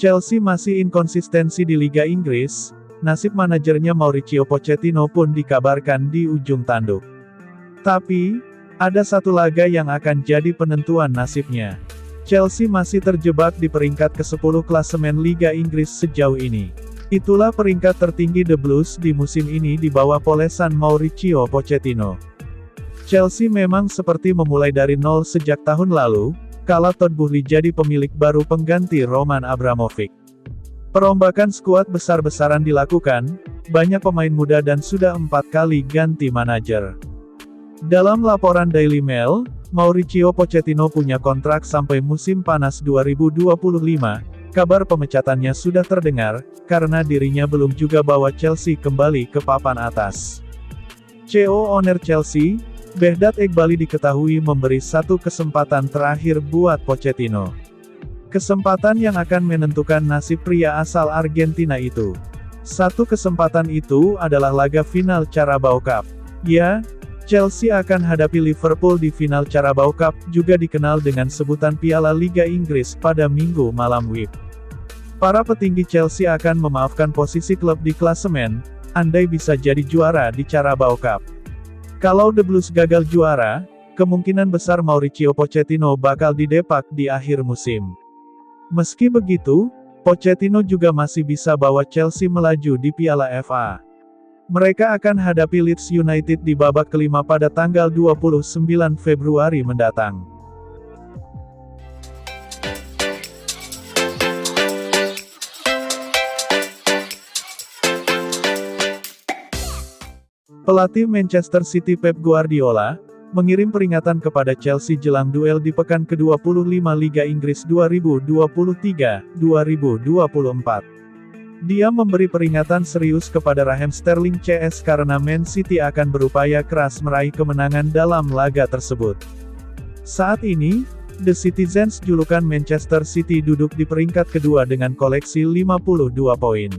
Chelsea masih inkonsistensi di Liga Inggris, nasib manajernya Mauricio Pochettino pun dikabarkan di ujung tanduk. Tapi, ada satu laga yang akan jadi penentuan nasibnya. Chelsea masih terjebak di peringkat ke-10 klasemen Liga Inggris sejauh ini. Itulah peringkat tertinggi The Blues di musim ini di bawah polesan Mauricio Pochettino. Chelsea memang seperti memulai dari nol sejak tahun lalu, kala Todd Boehly jadi pemilik baru pengganti Roman Abramovich. Perombakan skuad besar-besaran dilakukan, banyak pemain muda dan sudah 4 kali ganti manajer. Dalam laporan Daily Mail, Mauricio Pochettino punya kontrak sampai musim panas 2025, kabar pemecatannya sudah terdengar, karena dirinya belum juga bawa Chelsea kembali ke papan atas. CEO owner Chelsea, Behdat Eghbali diketahui memberi satu kesempatan terakhir buat Pochettino. Kesempatan yang akan menentukan nasib pria asal Argentina itu. Satu kesempatan itu adalah laga final Carabao Cup. Ya, Chelsea akan hadapi Liverpool di final Carabao Cup, juga dikenal dengan sebutan Piala Liga Inggris pada Minggu malam WIB. Para petinggi Chelsea akan memaafkan posisi klub di klasemen, andai bisa jadi juara di Carabao Cup. Kalau The Blues gagal juara, kemungkinan besar Mauricio Pochettino bakal didepak di akhir musim. Meski begitu, Pochettino juga masih bisa bawa Chelsea melaju di Piala FA. Mereka akan hadapi Leeds United di babak kelima pada tanggal 29 Februari mendatang. Pelatih Manchester City Pep Guardiola, mengirim peringatan kepada Chelsea jelang duel di pekan ke-25 Liga Inggris 2023-2024. Dia memberi peringatan serius kepada Raheem Sterling CS karena Man City akan berupaya keras meraih kemenangan dalam laga tersebut. Saat ini, The Citizens julukan Manchester City duduk di peringkat kedua dengan koleksi 52 poin.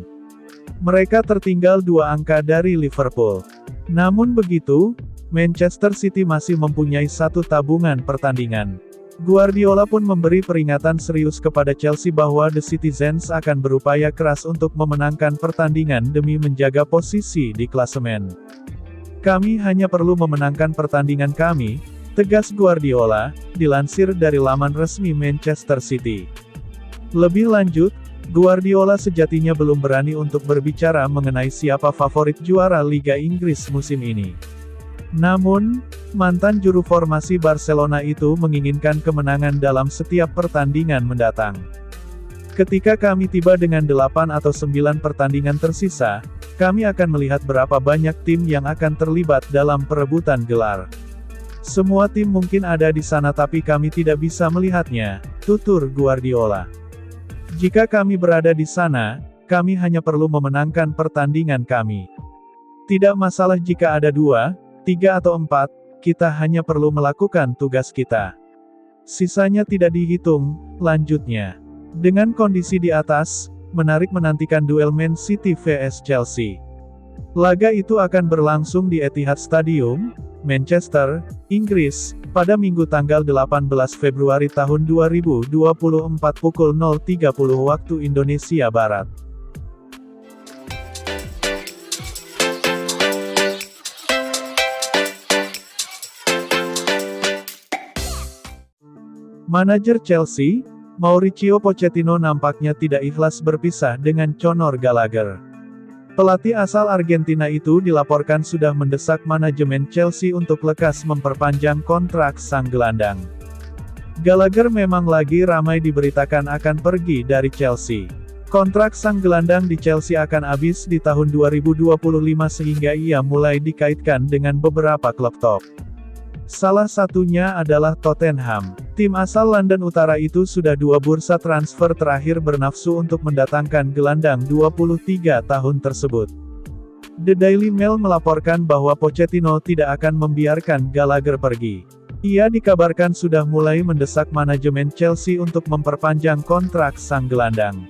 Mereka tertinggal 2 angka dari Liverpool. Namun begitu, Manchester City masih mempunyai satu tabungan pertandingan. Guardiola pun memberi peringatan serius kepada Chelsea bahwa The Citizens akan berupaya keras untuk memenangkan pertandingan demi menjaga posisi di klasemen. Kami hanya perlu memenangkan pertandingan kami, tegas Guardiola, dilansir dari laman resmi Manchester City. Lebih lanjut, Guardiola sejatinya belum berani untuk berbicara mengenai siapa favorit juara Liga Inggris musim ini. Namun, mantan juru formasi Barcelona itu menginginkan kemenangan dalam setiap pertandingan mendatang. Ketika kami tiba dengan 8 atau 9 pertandingan tersisa, kami akan melihat berapa banyak tim yang akan terlibat dalam perebutan gelar. Semua tim mungkin ada di sana tapi kami tidak bisa melihatnya, tutur Guardiola. Jika kami berada di sana, kami hanya perlu memenangkan pertandingan kami. Tidak masalah jika ada 2, 3 atau 4, kita hanya perlu melakukan tugas kita. Sisanya tidak dihitung, lanjutnya. Dengan kondisi di atas, menarik menantikan duel Man City vs Chelsea. Laga itu akan berlangsung di Etihad Stadium, Manchester, Inggris, pada Minggu tanggal 18 Februari tahun 2024 pukul 0.30 waktu Indonesia Barat. Manajer Chelsea, Mauricio Pochettino nampaknya tidak ikhlas berpisah dengan Conor Gallagher. Pelatih asal Argentina itu dilaporkan sudah mendesak manajemen Chelsea untuk lekas memperpanjang kontrak sang gelandang. Gallagher memang lagi ramai diberitakan akan pergi dari Chelsea. Kontrak sang gelandang di Chelsea akan habis di tahun 2025 sehingga ia mulai dikaitkan dengan beberapa klub top. Salah satunya adalah Tottenham. Tim asal London Utara itu sudah 2 bursa transfer terakhir bernafsu untuk mendatangkan gelandang 23 tahun tersebut. The Daily Mail melaporkan bahwa Pochettino tidak akan membiarkan Gallagher pergi. Ia dikabarkan sudah mulai mendesak manajemen Chelsea untuk memperpanjang kontrak sang gelandang.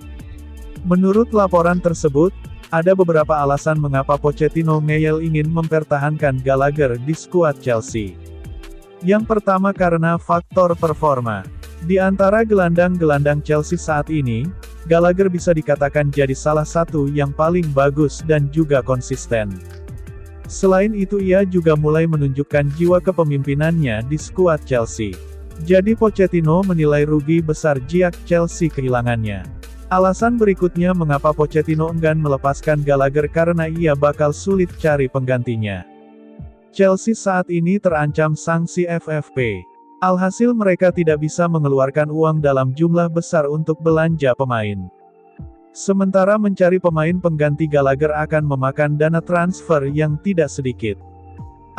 Menurut laporan tersebut, ada beberapa alasan mengapa Pochettino ngeyel ingin mempertahankan Gallagher di skuad Chelsea. Yang pertama karena faktor performa. Di antara gelandang-gelandang Chelsea saat ini, Gallagher bisa dikatakan jadi salah satu yang paling bagus dan juga konsisten. Selain itu ia juga mulai menunjukkan jiwa kepemimpinannya di skuad Chelsea. Jadi Pochettino menilai rugi besar jika Chelsea kehilangannya. Alasan berikutnya mengapa Pochettino enggan melepaskan Gallagher karena ia bakal sulit cari penggantinya. Chelsea saat ini terancam sanksi FFP. Alhasil mereka tidak bisa mengeluarkan uang dalam jumlah besar untuk belanja pemain. Sementara mencari pemain pengganti Gallagher akan memakan dana transfer yang tidak sedikit.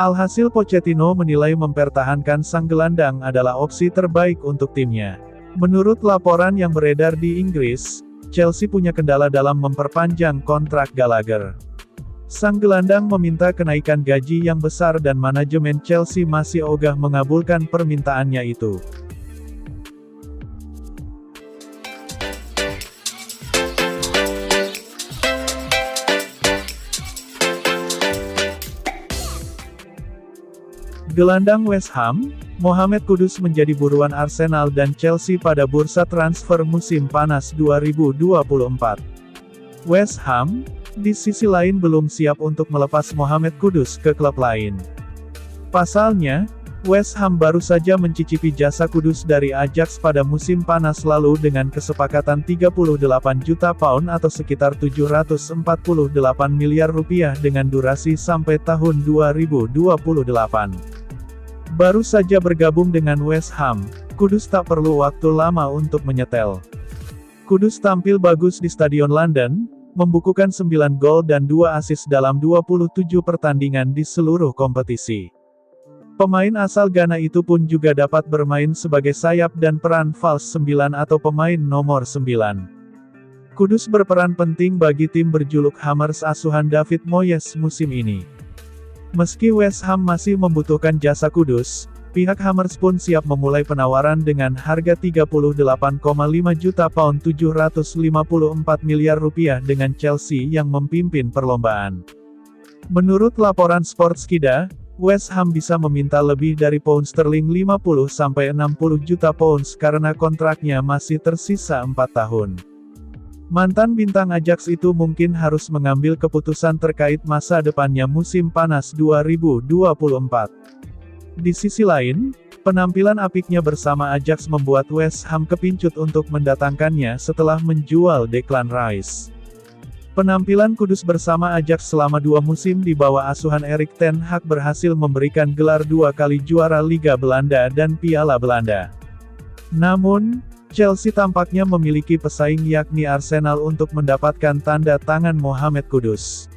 Alhasil Pochettino menilai mempertahankan sang gelandang adalah opsi terbaik untuk timnya. Menurut laporan yang beredar di Inggris, Chelsea punya kendala dalam memperpanjang kontrak Gallagher. Sang gelandang meminta kenaikan gaji yang besar dan manajemen Chelsea masih ogah mengabulkan permintaannya itu. Gelandang West Ham, Mohamed Kudus menjadi buruan Arsenal dan Chelsea pada bursa transfer musim panas 2024. West Ham, di sisi lain belum siap untuk melepas Mohamed Kudus ke klub lain. Pasalnya, West Ham baru saja mencicipi jasa Kudus dari Ajax pada musim panas lalu dengan kesepakatan 38 juta pound atau sekitar 748 miliar rupiah dengan durasi sampai tahun 2028. Baru saja bergabung dengan West Ham, Kudus tak perlu waktu lama untuk menyetel. Kudus tampil bagus di Stadion London, membukukan 9 gol dan 2 assist dalam 27 pertandingan di seluruh kompetisi. Pemain asal Ghana itu pun juga dapat bermain sebagai sayap dan peran false 9 atau pemain nomor 9. Kudus berperan penting bagi tim berjuluk Hammers asuhan David Moyes musim ini. Meski West Ham masih membutuhkan jasa Kudus, pihak Hammers pun siap memulai penawaran dengan harga 38,5 juta pound 754 miliar rupiah dengan Chelsea yang memimpin perlombaan. Menurut laporan Sportskida, West Ham bisa meminta lebih dari pound sterling 50-60 juta pounds karena kontraknya masih tersisa 4 tahun. Mantan bintang Ajax itu mungkin harus mengambil keputusan terkait masa depannya musim panas 2024. Di sisi lain, penampilan apiknya bersama Ajax membuat West Ham kepincut untuk mendatangkannya setelah menjual Declan Rice. Penampilan Kudus bersama Ajax selama 2 musim di bawah asuhan Erik ten Hag berhasil memberikan gelar 2 kali juara Liga Belanda dan Piala Belanda. Namun, Chelsea tampaknya memiliki pesaing yakni Arsenal untuk mendapatkan tanda tangan Mohamed Kudus.